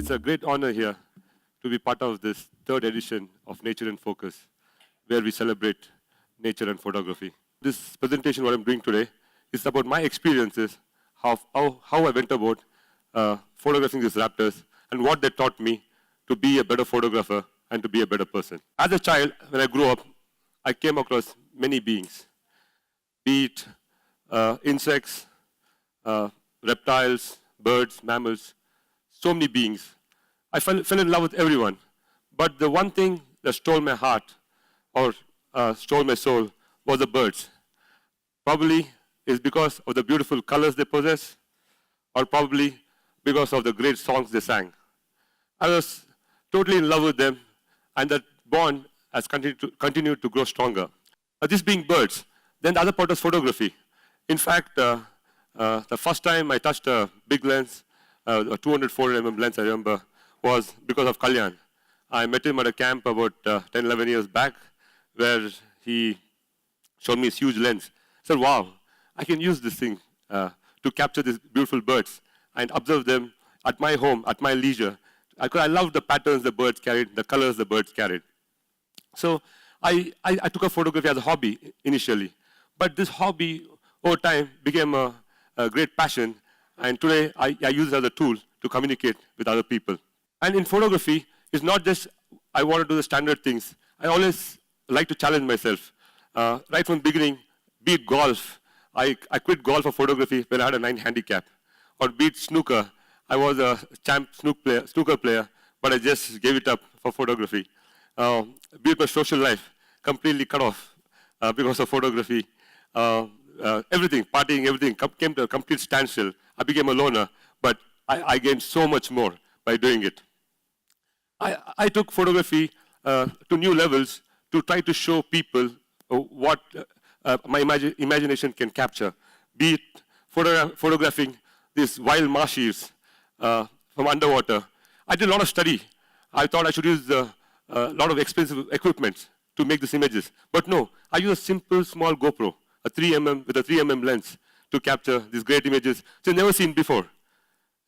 It's a great honor here to be part of this third edition of Nature in Focus, where we celebrate nature and photography. This presentation, what I'm doing today, is about my experiences, how I went about photographing these raptors, and what they taught me to be a better photographer and to be a better person. As a child, when I grew up, I came across many beings, be it insects, reptiles, birds, mammals, so many beings. I fell in love with everyone. But the one thing that stole my heart or stole my soul was the birds. Probably is because of the beautiful colors they possess, or probably because of the great songs they sang. I was totally in love with them, and that bond has continued to grow stronger. This being birds. Then the other part was photography. In fact, the first time I touched a big lens, a 200, 400 mm lens, I remember, was because of Kalyan. I met him at a camp about 10, 11 years back, where he showed me his huge lens. I said, wow, I can use this thing to capture these beautiful birds and observe them at my home, at my leisure. I loved the patterns the birds carried, the colors the birds carried. So I took up photography as a hobby initially. But this hobby, over time, became a great passion. And today, I use it as a tool to communicate with other people. And in photography, it's not just I want to do the standard things. I always like to challenge myself. Right from the beginning, be it golf. I quit golf for photography when I had a 9 handicap. Or be it snooker. I was a champ snooker player, but I just gave it up for photography. Be it my social life, completely cut off because of photography. Everything, partying, everything came to a complete standstill. I became a loner, but I gained so much more by doing it. I took photography to new levels to try to show people what my imagination can capture. Be it photographing these wild marshes from underwater. I did a lot of study. I thought I should use a lot of expensive equipment to make these images. But no, I use a simple, small GoPro, a 3mm with a 3mm lens to capture these great images which I've never seen before.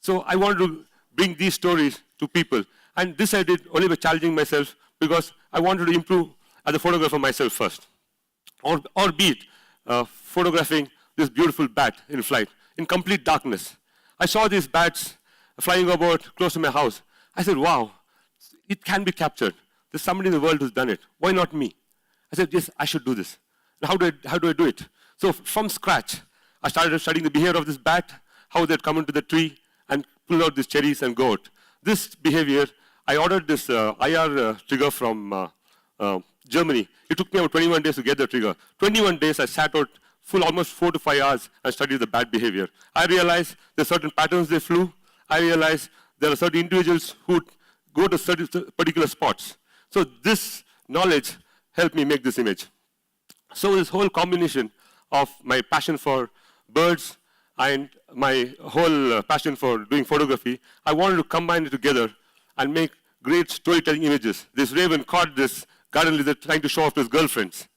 So I wanted to bring these stories to people. And this I did only by challenging myself because I wanted to improve as a photographer myself first. Or be it photographing this beautiful bat in flight in complete darkness. I saw these bats flying about close to my house. I said, wow, it can be captured. There's somebody in the world who's done it. Why not me? I said, yes, I should do this. How do I do it? So from scratch, I started studying the behavior of this bat, how they'd come into the tree and pull out these cherries and go out. This behavior, I ordered this IR trigger from Germany. It took me about 21 days to get the trigger. 21 days I sat out almost 4 to 5 hours and studied the bat behavior. I realized there's certain patterns they flew. I realized there are certain individuals who go to certain particular spots. So this knowledge helped me make this image. So this whole combination of my passion for birds and my whole passion for doing photography, I wanted to combine it together and make great storytelling images. This raven caught this garden lizard trying to show off to his girlfriends.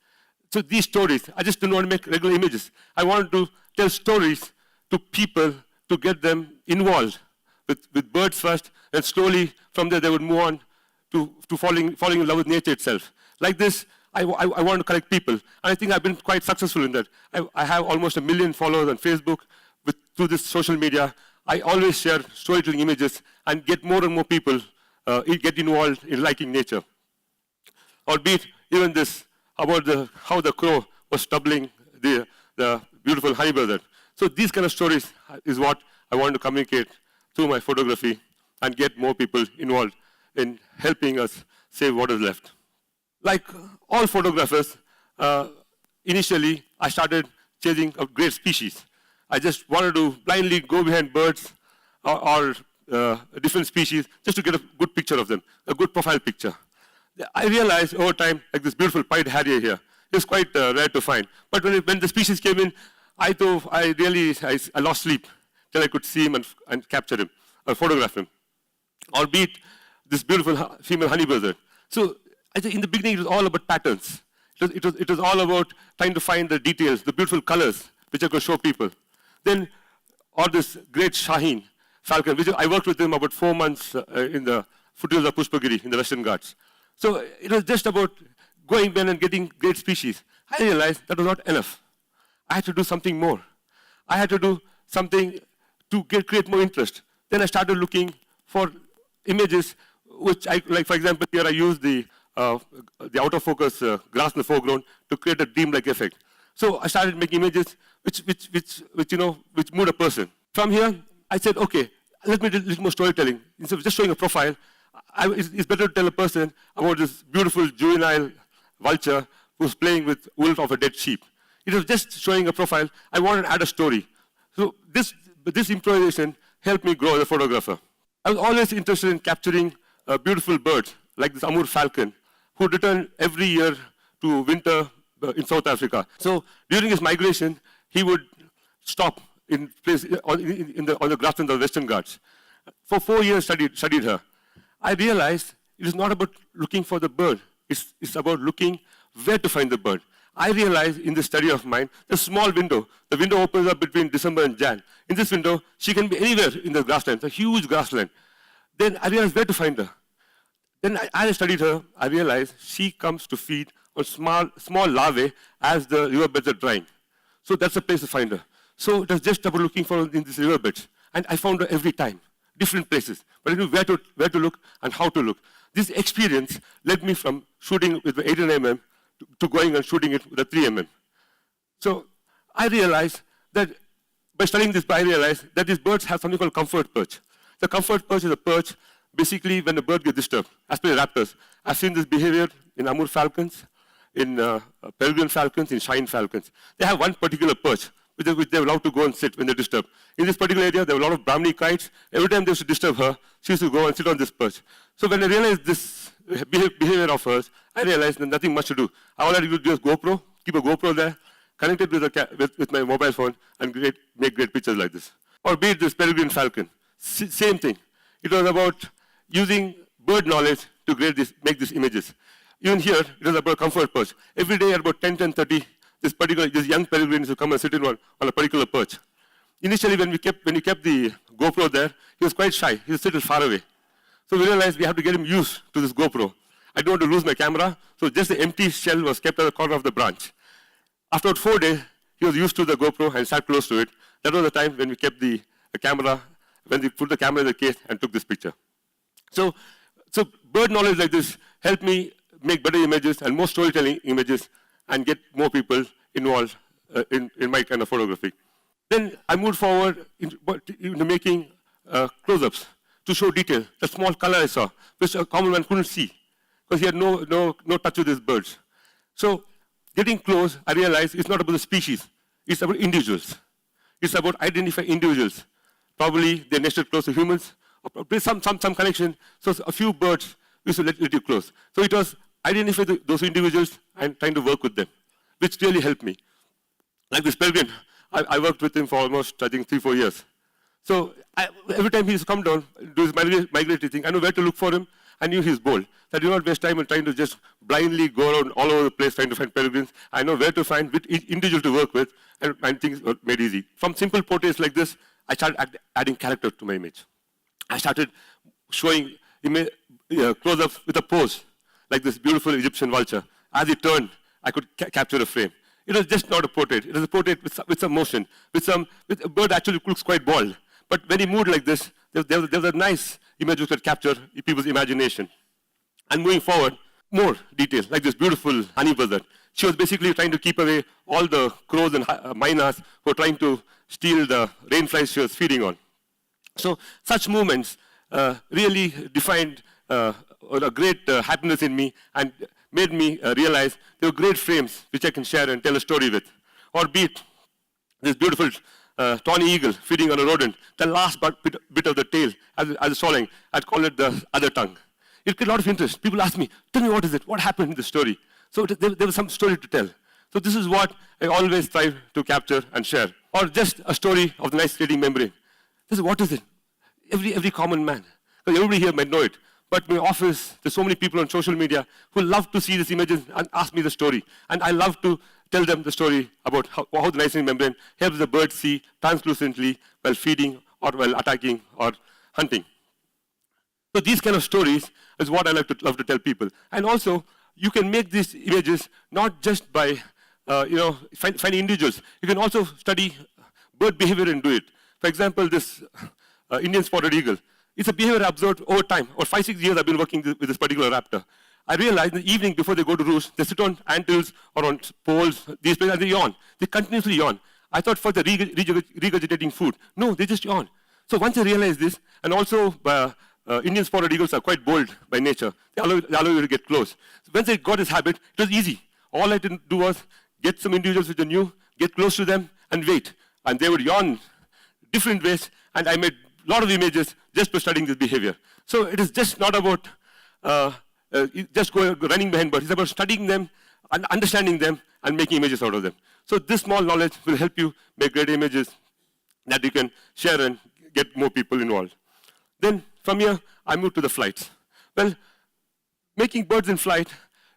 So these stories, I just didn't want to make regular images. I wanted to tell stories to people to get them involved with birds first, and slowly from there they would move on to falling in love with nature itself. Like this, I want to collect people. And I think I've been quite successful in that. I have almost 1 million followers on Facebook. Through this social media, I always share storytelling images and get more and more people get involved in liking nature. Or be it even this, about how the crow was stubbling the beautiful honey buzzard. So these kind of stories is what I want to communicate through my photography and get more people involved in helping us save what is left. Like all photographers, initially I started chasing a great species. I just wanted to blindly go behind birds or different species just to get a good picture of them, a good profile picture. I realized over time, like this beautiful pied harrier here, it's quite rare to find. But when the species came in, I lost sleep till I could see him and capture him, or photograph him. Or be it this beautiful female honey buzzard. So I think in the beginning it was all about patterns. It was all about trying to find the details, the beautiful colors, which I could show people. Then, or this great Shaheen, falcon, which I worked with him about 4 months in the foothills of Pushpagiri in the Western Ghats. So it was just about going in and getting great species. I realized that was not enough. I had to do something more. I had to do something to create more interest. Then I started looking for images which like for example, here I used the out of focus grass in the foreground to create a dream-like effect. So I started making images which mood a person. From here, I said, okay, let me do a little more storytelling. Instead of just showing a profile, it's better to tell a person about this beautiful juvenile vulture who's playing with wolf of a dead sheep. It was just showing a profile. I wanted to add a story. So this improvisation helped me grow as a photographer. I was always interested in capturing beautiful birds, like this Amur falcon, who return every year to winter in South Africa. So during his migration, he would stop on the grasslands of the Western Ghats. For 4 years, studied her. I realized it is not about looking for the bird. It's about looking where to find the bird. I realized in this study of mine, the small window. The window opens up between December and Jan. In this window, she can be anywhere in the grassland. It's a huge grassland. Then I realized where to find her. Then I studied her. I realized she comes to feed on small larvae as the riverbeds are drying. So that's a place to find her. So it was just about looking for her in these riverbeds. And I found her every time, different places. But I knew where to look and how to look. This experience led me from shooting with the 18 mm to going and shooting it with a 3 mm. So I realized that by studying this, I realized that these birds have something called comfort perch. The comfort perch is a perch basically when a bird gets disturbed, as per the raptors. I've seen this behavior in Amur falcons, in peregrine falcons, in shine falcons. They have one particular perch which they're allowed to go and sit when they're disturbed. In this particular area, there were a lot of Brahmini kites. Every time they used to disturb her, she used to go and sit on this perch. So when I realized this behavior of hers, I realized there's nothing much to do. All I had to do was just GoPro, keep a GoPro there, connect it with my mobile phone, and make great pictures like this. Or be it this peregrine falcon. Same thing. It was about using bird knowledge to make these images. Even here, it was about comfort perch. Every day at about 10:30, this young peregrines would come and sit on a particular perch. Initially, when we kept the GoPro there, he was quite shy. He was sitting far away. So we realized we have to get him used to this GoPro. I don't want to lose my camera, so just the empty shell was kept at the corner of the branch. After about 4 days, he was used to the GoPro and sat close to it. That was the time when we kept the camera, when we put the camera in the case and took this picture. So bird knowledge like this helped me make better images and more storytelling images and get more people involved in my kind of photography. Then I moved forward into making close-ups to show detail, the small color I saw, which a common man couldn't see because he had no touch with these birds. So getting close, I realized it's not about the species, it's about individuals. It's about identifying individuals. Probably they're nested close to humans, or some connection. So a few birds used to let you close. So it was identify those individuals and trying to work with them, which really helped me. Like this peregrine, I worked with him for almost, I think, 3-4 years. So every time he used to come down, do his migratory thing, I know where to look for him. I knew he's bold. So I do not waste time in trying to just blindly go around all over the place trying to find peregrines. I know where to find which individual to work with, and things were made easy. From simple portraits like this, I started adding character to my image. I started showing close-ups with a pose, like this beautiful Egyptian vulture. As it turned, I could capture a frame. It was just not a portrait. It was a portrait with some motion, with a bird actually looks quite bald. But when he moved like this, there was a nice image which could capture people's imagination. And moving forward, more detail, like this beautiful honey buzzard. She was basically trying to keep away all the crows and mynas who were trying to steal the rainflies she was feeding on. So such movements really defined a great happiness in me and made me realize there were great frames which I can share and tell a story with. Or be it this beautiful tawny eagle feeding on a rodent, the last bit of the tail, as it's swallowing, I'd call it the other tongue. It created a lot of interest. People ask me, tell me what is it? What happened in the story? So there was some story to tell. So this is what I always strive to capture and share. Or just a story of the nice skating membrane. This is what is it? Every common man. Because everybody here might know it. But in my office, there's so many people on social media who love to see these images and ask me the story. And I love to tell them the story about how the nice membrane helps the bird see translucently while feeding or while attacking or hunting. So these kind of stories is what I love to tell people. And also, you can make these images not just by finding individuals. You can also study bird behavior and do it. For example, this Indian spotted eagle. It's a behavior observed over time. Over 5-6 years, I've been working with this particular raptor. I realized in the evening before they go to roost, they sit on anthills or on poles, these places, and they yawn. They continuously yawn. I thought for the regurgitating food. No, they just yawn. So once I realized this, and also Indian spotted eagles are quite bold by nature. They allow you to get close. So once I got this habit, it was easy. All I had to do was get some individuals which I knew, get close to them, and wait. And they would yawn different ways, and I made a lot of images just by studying this behavior. So it is just not about just running behind birds. It's about studying them, and understanding them, and making images out of them. So this small knowledge will help you make great images that you can share and get more people involved. Then from here, I moved to the flights. Well, making birds in flight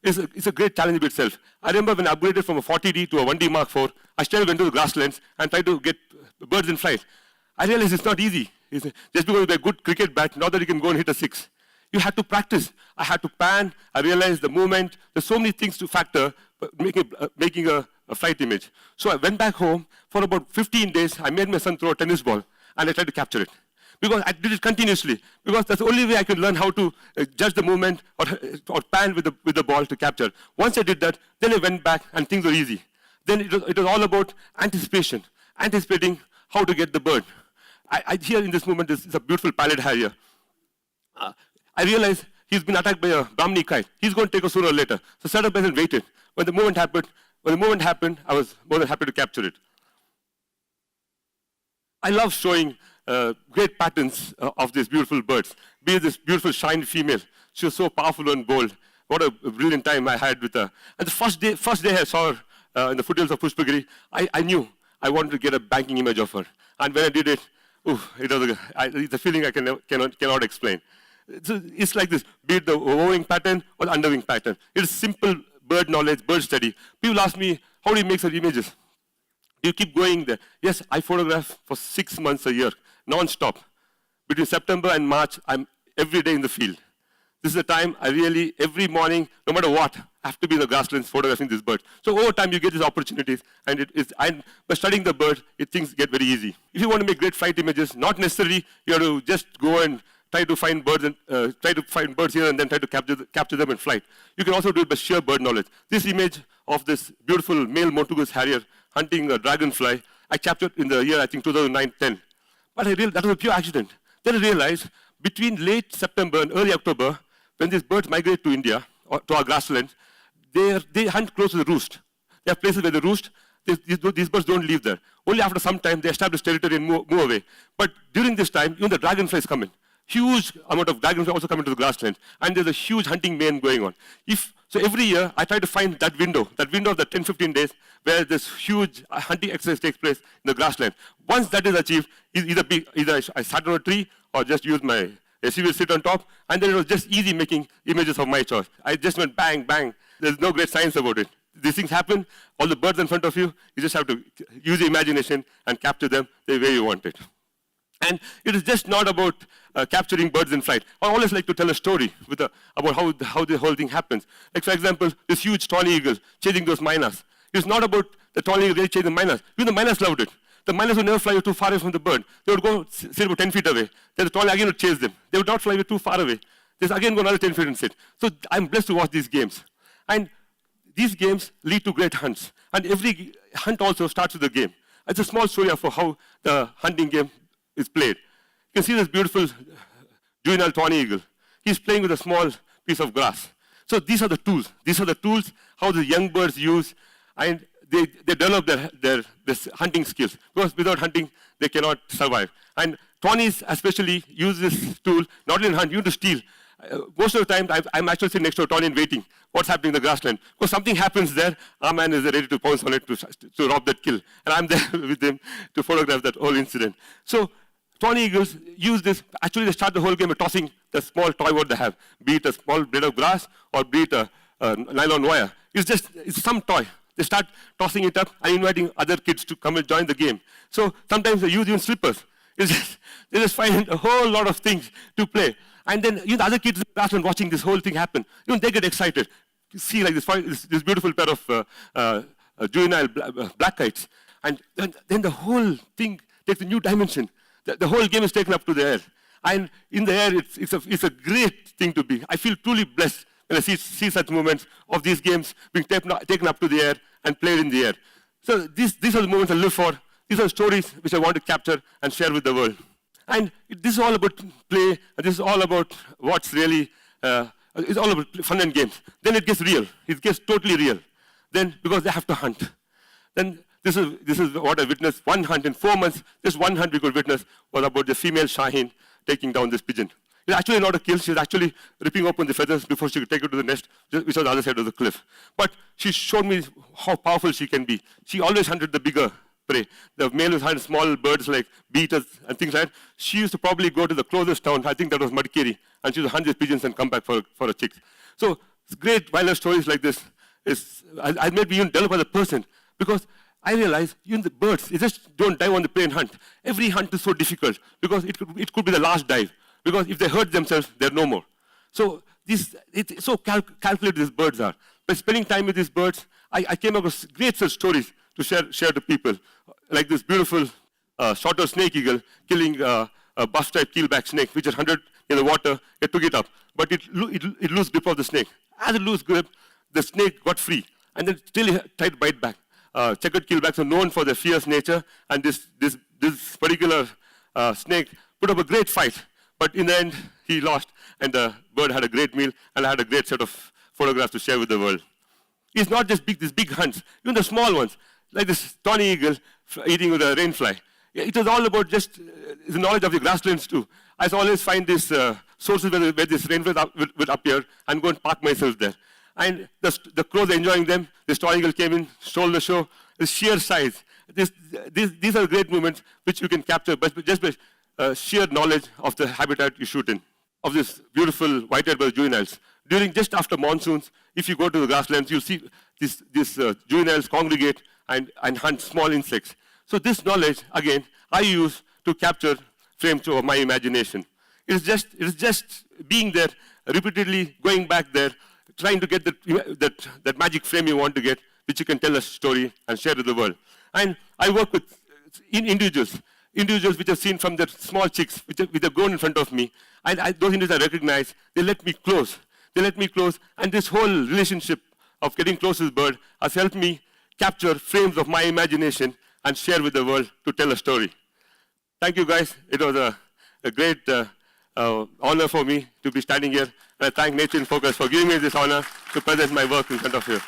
is a great challenge in itself. I remember when I upgraded from a 40D to a 1D Mark IV, I still went to the grasslands and tried to get birds in flight. I realized it's not easy. Just because of a good cricket bat, not that you can go and hit a 6. You had to practice. I had to pan. I realized the movement. There's so many things to factor making a flight image. So I went back home. For about 15 days, I made my son throw a tennis ball, and I tried to capture it. Because I did it continuously. Because that's the only way I could learn how to judge the movement or pan with the ball to capture. Once I did that, then I went back, and things were easy. Then it was all about anticipation, anticipating how to get the bird. Here in this moment, this is a beautiful pallid harrier. I realized he's been attacked by a Brahmini kite. He's going to take us sooner or later. So set up and waited. When the moment happened, I was more than happy to capture it. I love showing great patterns of these beautiful birds. Be it this beautiful shiny female. She was so powerful and bold. What a brilliant time I had with her. And the first day I saw her in the foothills of Pushpagiri, I knew I wanted to get a banking image of her. And when I did it, it's a feeling I cannot explain. It's like this, be it the overwing pattern or the underwing pattern. It is simple bird knowledge, bird study. People ask me, how do you make such images? Do you keep going there? Yes, I photograph for 6 months a year, non-stop. Between September and March, I'm every day in the field. This is the time I really, every morning, no matter what, I have to be in the grasslands photographing this bird. So over time, you get these opportunities, and by studying the bird, things get very easy. If you want to make great flight images, not necessarily you have to just go and try to find birds here and then try to capture them in flight. You can also do it by sheer bird knowledge. This image of this beautiful male Montagu's harrier hunting a dragonfly, I captured in the year, I think, 2009-10. But that was a pure accident. Then I realized between late September and early October, when these birds migrate to India, or to our grasslands, they hunt close to the roost. There are places where they roost. These birds don't live there. Only after some time, they establish territory and move away. But during this time, even the dragonflies come in. Huge amount of dragonflies also come into the grasslands. And there's a huge hunting mayhem going on. So every year, I try to find that window of the 10-15 days where this huge hunting exercise takes place in the grassland. Once that is achieved, either I sat on a tree or just use my SUV sit on top, and then it was just easy making images of my choice. I just went bang, bang. There's no great science about it. These things happen, all the birds in front of you, you just have to use the imagination and capture them the way you want it. And it is just not about capturing birds in flight. I always like to tell a story about how the whole thing happens. Like, for example, this huge tawny eagle chasing those miners. It's not about the tawny eagle really chasing the miners. Even the miners loved it. The miners would never fly too far away from the bird. They would go sit about 10 feet away. Then the tawny again would chase them. They would not fly too far away. They again go another 10 feet and sit. So I'm blessed to watch these games. And these games lead to great hunts. And every hunt also starts with a game. It's a small story of how the hunting game is played. You can see this beautiful juvenile tawny eagle. He's playing with a small piece of grass. So these are the tools. These are the tools how the young birds use, and they develop their hunting skills. Because without hunting, they cannot survive. And tawnies especially use this tool not only in hunt, even to steal. Most of the time, I'm actually sitting next to a tawny and waiting. What's happening in the grassland? Because something happens there, our man is ready to pounce on it to rob that kill. And I'm there with him to photograph that whole incident. So tawny eagles use this. Actually, they start the whole game by tossing the small toy what they have, be it a small blade of grass or be it a nylon wire. It's some toy. They start tossing it up and inviting other kids to come and join the game. So sometimes they use even slippers. They just find a whole lot of things to play. And then the other kids in the classroom watching this whole thing happen, they get excited. You see like this beautiful pair of juvenile black kites. And then the whole thing takes a new dimension. The whole game is taken up to the air. And in the air, it's a great thing to be. I feel truly blessed when I see such moments of these games being taken up to the air and played in the air. So these are the moments I live for. These are stories which I want to capture and share with the world. And this is all about play, and this is all about what's really, it's all about fun and games. Then it gets real. It gets totally real. Then, because they have to hunt. Then this is what I witnessed. One hunt in 4 months, just one hunt we could witness was about the female Shaheen taking down this pigeon. It's actually not a kill. She's actually ripping open the feathers before she could take it to the nest, which was the other side of the cliff. But she showed me how powerful she can be. She always hunted the bigger prey. The male was hunting small birds like beetles and things like that. She used to probably go to the closest town, I think that was Madikeri, and she would hunt these pigeons and come back for a chick. So great wildlife stories like this I made me even develop as a person, because I realized even the birds, they just don't dive on the prey and hunt. Every hunt is so difficult because it could be the last dive. Because if they hurt themselves, they're no more. So it's so calculated these birds are. By spending time with these birds, I came across great such stories to share to people. Like this beautiful shorter snake eagle killing a buff-type keelback snake, which is 100 in the water. It took it up, but it lost grip of the snake. As it lost grip, the snake got free, and then still tried to bite back. Checkered keelbacks are known for their fierce nature, and this particular snake put up a great fight. But in the end, he lost, and the bird had a great meal, and I had a great set of photographs to share with the world. It's not just these big hunts, even the small ones, like this tawny eagle eating with a rainfly. It was all about just the knowledge of the grasslands too. I always find these sources where this rainfly would appear and go and park myself there. And the crows are enjoying them. The tawny eagle came in, stole the show. The sheer size. These are great moments which you can capture just by sheer knowledge of the habitat you shoot in, of this beautiful white-haired juveniles. Just after monsoons, if you go to the grasslands, you'll see these juveniles congregate and hunt small insects. So this knowledge, again, I use to capture frames of my imagination. It is just being there, repeatedly going back there, trying to get that magic frame you want to get, which you can tell a story and share with the world. And I work with individuals which I've seen from their small chicks, which have grown in front of me. And those individuals I recognize, they let me close. And this whole relationship of getting close to the bird has helped me capture frames of my imagination and share with the world to tell a story. Thank you, guys. It was a great honor for me to be standing here. And I thank Nature inFocus for giving me this honor to present my work in front of you.